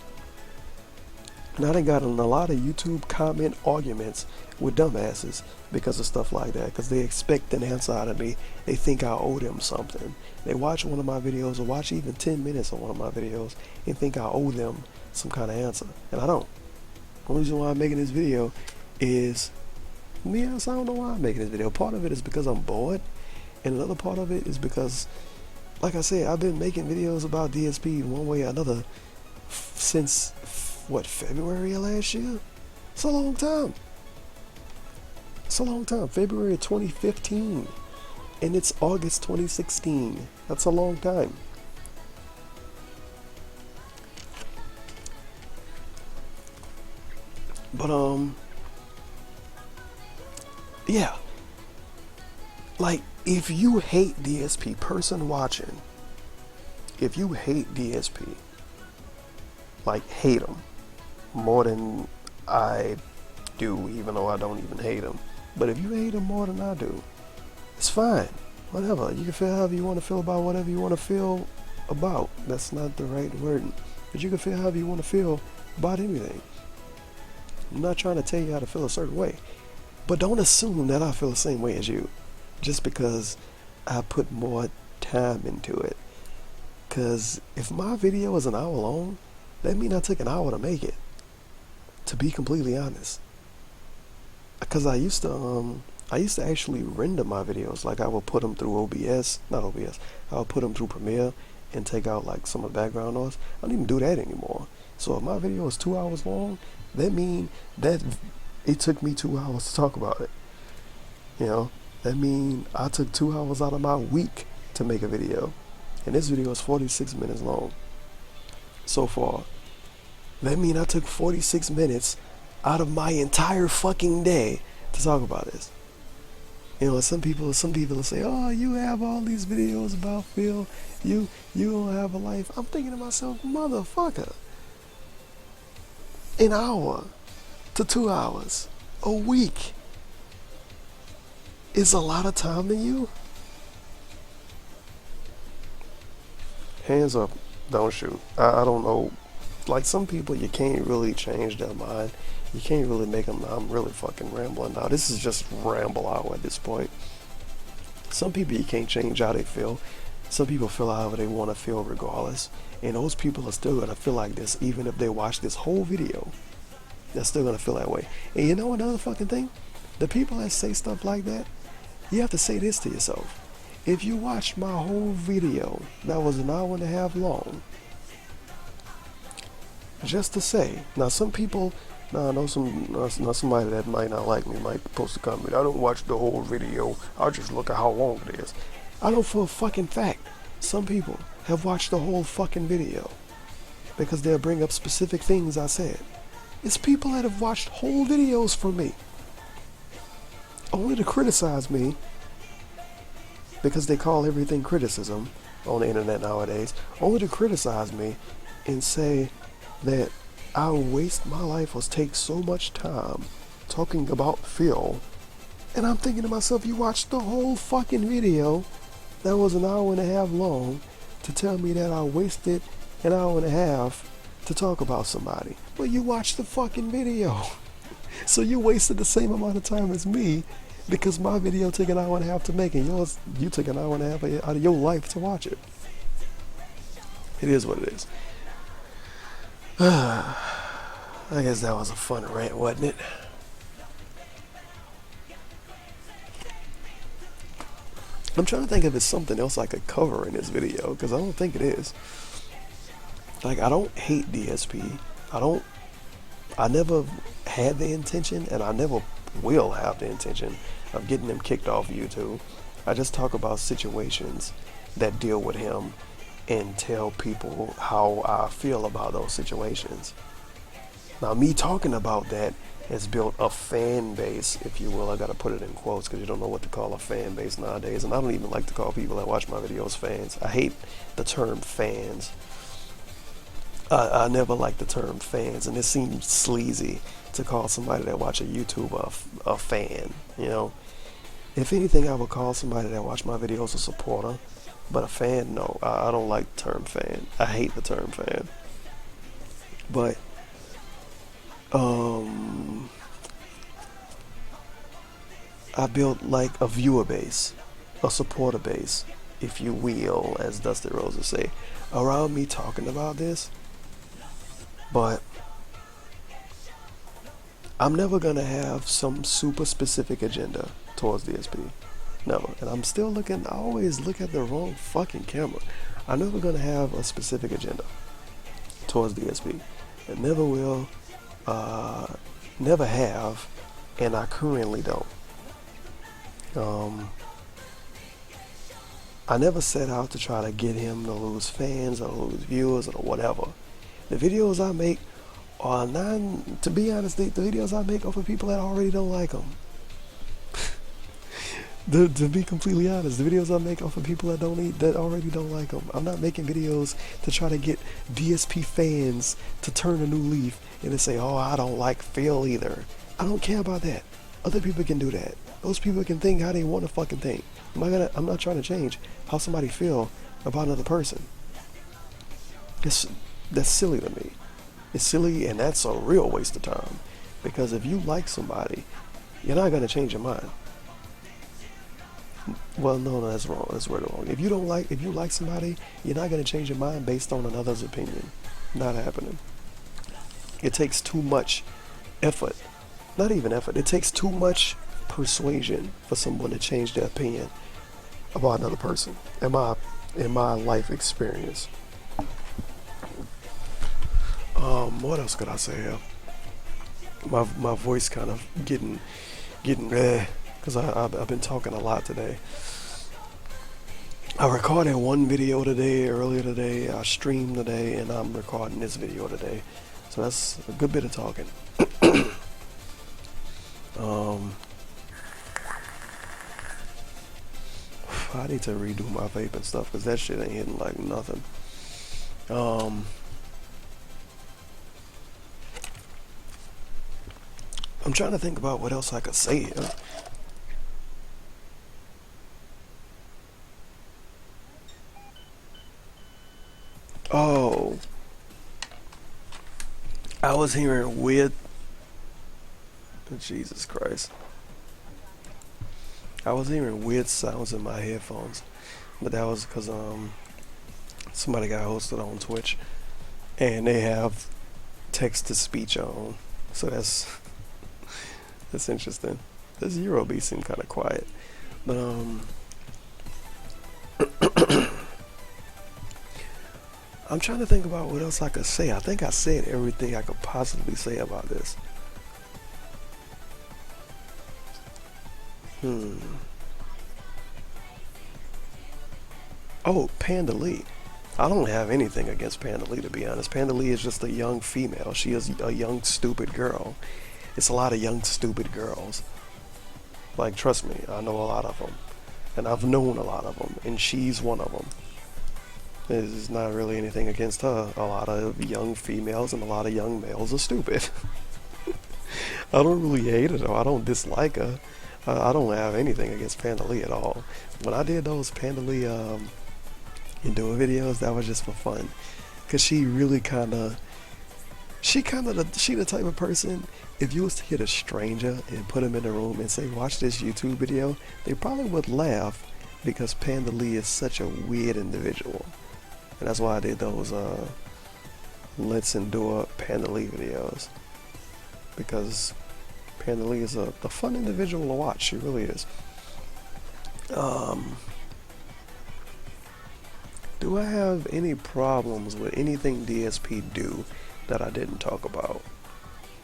And I done got in a lot of YouTube comment arguments with dumbasses because of stuff like that, because they expect an answer out of me. They think I owe them something. They watch one of my videos or watch even 10 minutes of one of my videos and think I owe them some kind of answer, and I don't. The only reason why I'm making this video is, to be honest, I don't know why I'm making this video. Part of it is because I'm bored, and another part of it is because, like I said, I've been making videos about DSP one way or another since, what, February of last year? It's a long time. It's a long time. February of 2015. And it's August 2016. That's a long time. But, yeah. Like, if you hate DSP, person watching, if you hate DSP, like, hate him more than I do, even though I don't even hate him. But if you hate him more than I do, it's fine. Whatever. You can feel however you want to feel about whatever you want to feel about. That's not the right word. But you can feel however you want to feel about anything. I'm not trying to tell you how to feel a certain way. But don't assume that I feel the same way as you, just because I put more time into it. Because if my video is an hour long, that means I took an hour to make it. To be completely honest. Because I used to actually render my videos. Like, I would put them through OBS, not OBS. I would put them through Premiere and take out like some of the background noise. I don't even do that anymore. So if my video is 2 hours long, that means that it took me 2 hours to talk about it. You know, that means I took 2 hours out of my week to make a video. And this video is 46 minutes long so far. That means I took 46 minutes out of my entire fucking day to talk about this. You know, some people will say, oh, you have all these videos about Phil, you don't have a life. I'm thinking to myself, motherfucker, an hour to 2 hours a week is a lot of time to you? Hands up, don't shoot. I don't know. Like, some people, you can't really change their mind. You can't really make them. I'm really fucking rambling now. This is just ramble hour at this point. Some people, you can't change how they feel. Some people feel however they want to feel regardless. And those people are still going to feel like this even if they watch this whole video. They're still going to feel that way. And you know another fucking thing? The people that say stuff like that, you have to say this to yourself. If you watched my whole video that was an hour and a half long, just to say, now some people, now I know somebody that might not like me might post a comment, I don't watch the whole video, I'll just look at how long it is. I know for a fucking fact, some people have watched the whole fucking video because they'll bring up specific things I said. It's people that have watched whole videos from me only to criticize me, because they call everything criticism on the internet nowadays, only to criticize me and say that I waste my life or take so much time talking about Phil. And I'm thinking to myself, you watched the whole fucking video that was an hour and a half long to tell me that I wasted an hour and a half to talk about somebody. Well, you watched the fucking video. So you wasted the same amount of time as me, because my video took an hour and a half to make, and yours, you took an hour and a half out of your life to watch it. It is what it is. I guess that was a fun rant, wasn't it? I'm trying to think if it's something else I could cover in this video, because I don't think it is. Like, I don't hate DSP. I never had the intention, and I never will have the intention of getting him kicked off YouTube. I just talk about situations that deal with him and tell people how I feel about those situations. Now, me talking about that has built a fan base, if you will. I gotta put it in quotes because you don't know what to call a fan base nowadays, and I don't even like to call people that watch my videos fans. I hate the term fans. I never like the term fans, and it seems sleazy to call somebody that watch a YouTuber a fan, you know. If anything, I would call somebody that watch my videos a supporter, but a fan, no. I don't like the term fan. I hate the term fan. But I built like a viewer base, a supporter base, if you will, as Dusty Roses say, around me talking about this. But I'm never gonna have some super specific agenda towards DSP. Never. And I'm still looking, I always look at the wrong fucking camera. I'm never gonna have a specific agenda towards DSP. And never will, never have, and I currently don't. I never set out to try to get him to lose fans or lose viewers or whatever. The videos I make are not, to be honest, the videos I make are for people that already don't like him. To be completely honest, the videos I make are for people that already don't like them. I'm not making videos to try to get DSP fans to turn a new leaf and to say, oh, I don't like Phil either. I don't care about that. Other people can do that. Those people can think how they want to fucking think. I'm not trying to change how somebody feel about another person. That's silly to me. It's silly, and that's a real waste of time. Because if you like somebody, you're not gonna change your mind. Well, no, that's wrong. That's word wrong. If you like somebody, you're not gonna change your mind based on another's opinion. Not happening. It takes too much effort. Not even effort. It takes too much persuasion for someone to change their opinion about another person. In my life experience. What else could I say here? My voice kind of getting because I've been talking a lot today. I recorded one video earlier today, I streamed today, and I'm recording this video today. So that's a good bit of talking. I need to redo my vape and stuff because that shit ain't hitting like nothing. I'm trying to think about what else I could say here. Oh, I was hearing weird. Jesus Christ. I was hearing weird sounds in my headphones, but that was because somebody got hosted on Twitch, and they have text to speech on, so that's interesting. This Eurobeat seemed kind of quiet, but I'm trying to think about what else I could say. I think I said everything I could possibly say about this. Oh, Panda Lee. I don't have anything against Panda Lee, to be honest. Panda Lee is just a young female. She is a young, stupid girl. It's a lot of young, stupid girls. Like, trust me, I know a lot of them. And I've known a lot of them. And she's one of them. There's not really anything against her. A lot of young females and a lot of young males are stupid. I don't really hate her, though. I don't dislike her. I don't have anything against Panda Lee at all. When I did those Panda Lee Endure videos, that was just for fun. Because she really she the type of person, if you was to hit a stranger and put him in a room and say, watch this YouTube video, they probably would laugh because Panda Lee is such a weird individual. And that's why I did those Let's Endure Panda Lee videos. Because Panda Lee is a fun individual to watch. She really is. Do I have any problems with anything DSP do that I didn't talk about?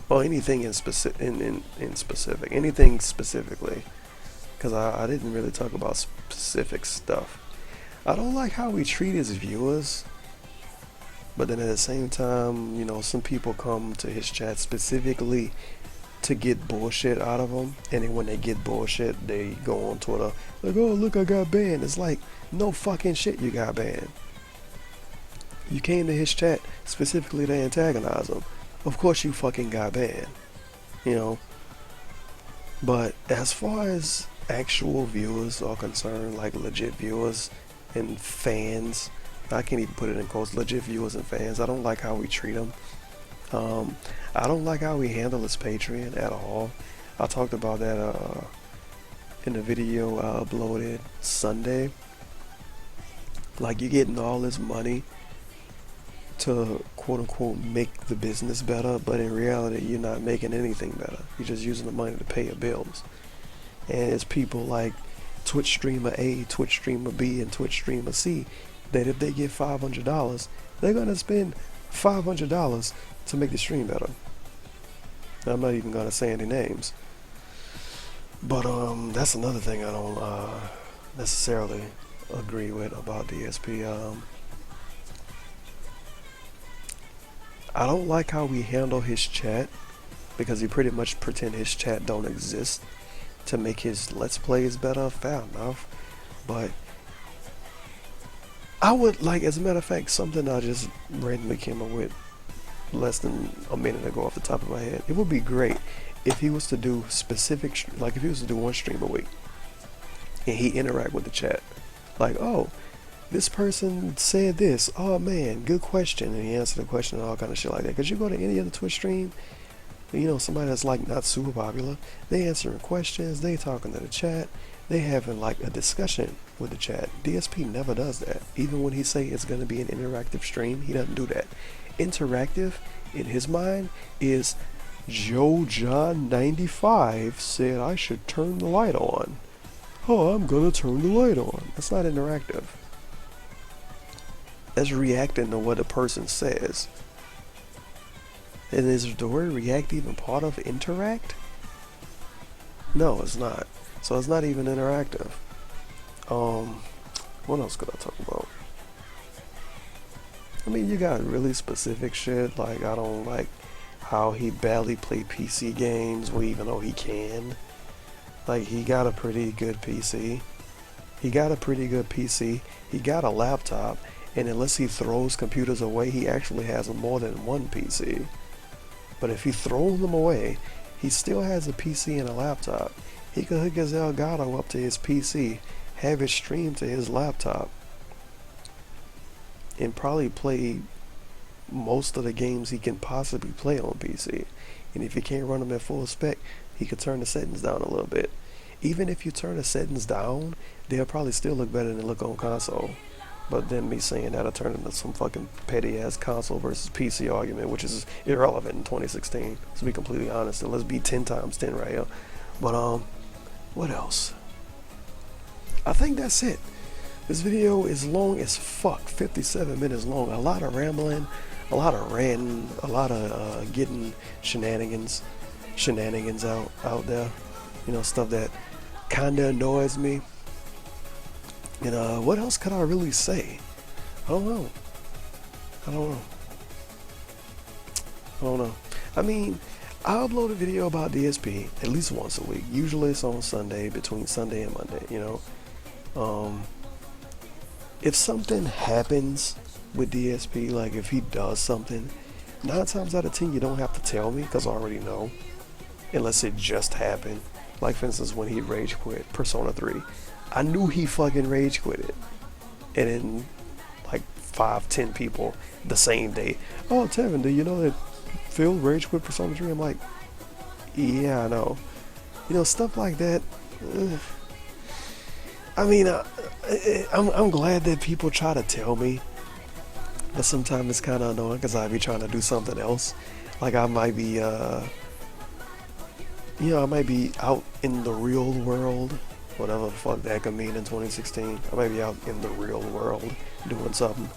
Or anything in specific? Anything specifically? Because I didn't really talk about specific stuff. I don't like how we treat his viewers. But then at the same time, you know, some people come to his chat specifically to get bullshit out of him, and then when they get bullshit, they go on Twitter like, oh look, I got banned. It's like, no fucking shit, you got banned. You came to his chat specifically to antagonize him. Of course you fucking got banned, you know. But as far as actual viewers are concerned, like legit viewers and fans, I can't even put it in quotes, legit viewers and fans, I don't like how we treat them. I don't like how we handle his Patreon at all. I talked about that in the video I uploaded Sunday. Like, you're getting all this money to quote unquote make the business better, but in reality you're not making anything better. You're just using the money to pay your bills. And it's people like Twitch streamer A, Twitch streamer B, and Twitch streamer C that if they get $500, they're gonna spend $500 to make the stream better. I'm not even gonna say any names, but that's another thing I don't necessarily agree with about DSP. I don't like how we handle his chat, because he pretty much pretend his chat don't exist to make his Let's Plays better. Fair enough, but I would like, as a matter of fact, something I just randomly came up with less than a minute ago off the top of my head. It would be great if he was to do specific, like if he was to do one stream a week and he interact with the chat, like, oh, this person said this, oh man, good question, and he answered the question and all kind of shit like that. Because you go to any other Twitch stream, you know, somebody that's like not super popular, they answering questions, they talking to the chat, they having like a discussion with the chat. DSP never does that. Even when he say it's going to be an interactive stream, he doesn't do that. Interactive in his mind is Joe John 95 said I should turn the light on. Oh, I'm gonna turn the light on. That's not interactive. That's reacting to what a person says. And is the word react even part of interact? No, it's not. So it's not even interactive. What else could I talk about? I mean, you got really specific shit, like I don't like how he barely play PC games, well, even though he can. Like, he got a pretty good PC. He got a laptop, and unless he throws computers away, he actually has more than one PC. But if he throws them away, he still has a PC and a laptop. He could hook his Elgato up to his PC, have it stream to his laptop, and probably play most of the games he can possibly play on PC. And if he can't run them at full spec, he could turn the settings down a little bit. Even if you turn the settings down, they'll probably still look better than they look on console. But then me saying that, I turn into some fucking petty ass console versus PC argument, which is irrelevant in 2016. To be completely honest, and let's be 10 times 10 right here. But what else? I think that's it. This video is long as fuck, 57 minutes long. A lot of rambling, a lot of ranting, a lot of getting shenanigans out there. You know, stuff that kinda annoys me. And what else could I really say? I don't know. I mean, I upload a video about DSP at least once a week. Usually it's on Sunday, between Sunday and Monday, you know. If something happens with DSP, like if he does something, 9 times out of 10 you don't have to tell me, because I already know. Unless it just happened. Like for instance, when he rage quit Persona 3. I knew he fucking rage quit it. And then like 5-10 people the same day, oh Tevin, do you know that Phil rage quit Persona 3? I'm like, yeah, I know. You know, stuff like that. I mean, I'm glad that people try to tell me, but sometimes it's kind of annoying because I be trying to do something else. Like I might be, I might be out in the real world, whatever the fuck that could mean in 2016. I might be out in the real world doing something,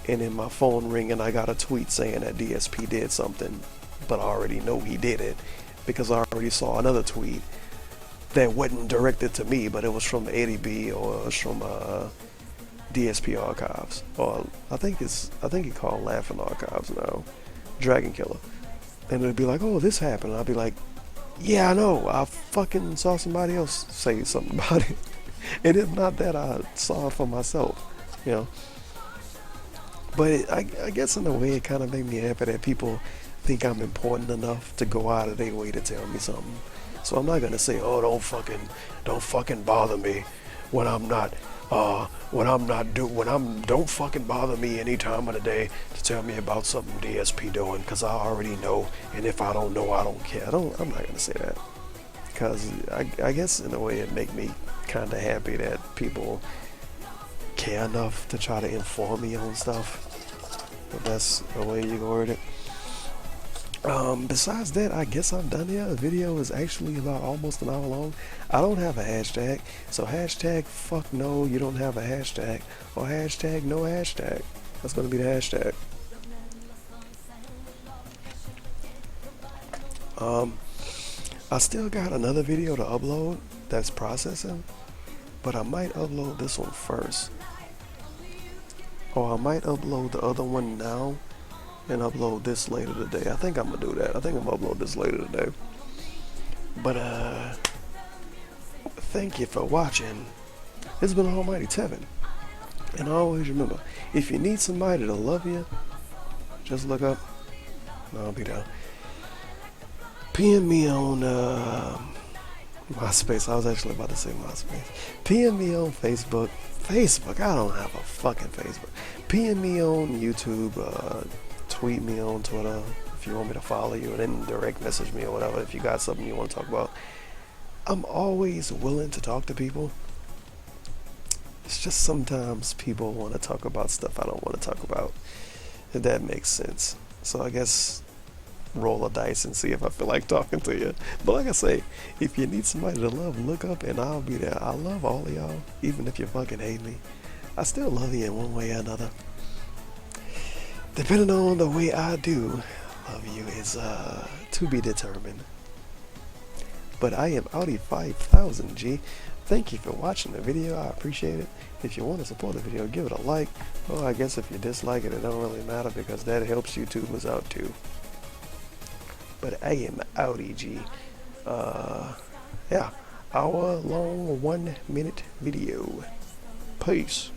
and then my phone ring and I got a tweet saying that DSP did something, but I already know he did it because I already saw another tweet that wasn't directed to me, but it was from ADB or it was from DSP Archives, or I think he called Laughing Archives now, Dragon Killer, and it'd be like, oh, this happened, and I'd be like, yeah, I know, I fucking saw somebody else say something about it, and it's not that I saw it for myself, you know. But I guess in a way it kind of made me happy that people think I'm important enough to go out of their way to tell me something. So I'm not gonna say, oh, don't fucking bother me when I'm not don't fucking bother me any time of the day to tell me about something DSP doing, because I already know, and if I don't know, I don't care. I'm not gonna say that, because I guess in a way it make me kind of happy that people care enough to try to inform me on stuff. if that's the way you word it. Besides that, I guess I'm done here. The video is actually about almost an hour long. I don't have a hashtag, so hashtag fuck no, you don't have a hashtag, or hashtag no hashtag. That's gonna be the hashtag. I still got another video to upload that's processing, but I might upload this one first. Or I might upload the other one now and upload this later today. I think I'm gonna do that. I think I'm gonna upload this later today. But thank you for watching. It's been Almighty Tevin. And always remember, if you need somebody to love you, just look up. No, I'll be down. PM me on MySpace. I was actually about to say MySpace. PM me on Facebook. I don't have a fucking Facebook. PM me on YouTube. Tweet me on Twitter if you want me to follow you, and then direct message me or whatever if you got something you want to talk about. I'm always willing to talk to people. It's just sometimes people want to talk about stuff I don't want to talk about, if that makes sense. So I guess roll a dice and see if I feel like talking to you. But like I say, if you need somebody to love, look up and I'll be there. I love all of y'all, even if you fucking hate me. I still love you in one way or another. Depending on the way I do love you is to be determined. But I am Audi 5000 G. Thank you for watching the video. I appreciate it. If you want to support the video, give it a like. Well, I guess if you dislike it, it don't really matter because that helps YouTubers out too. But I am Audi G. Yeah, hour long 1 minute video. Peace.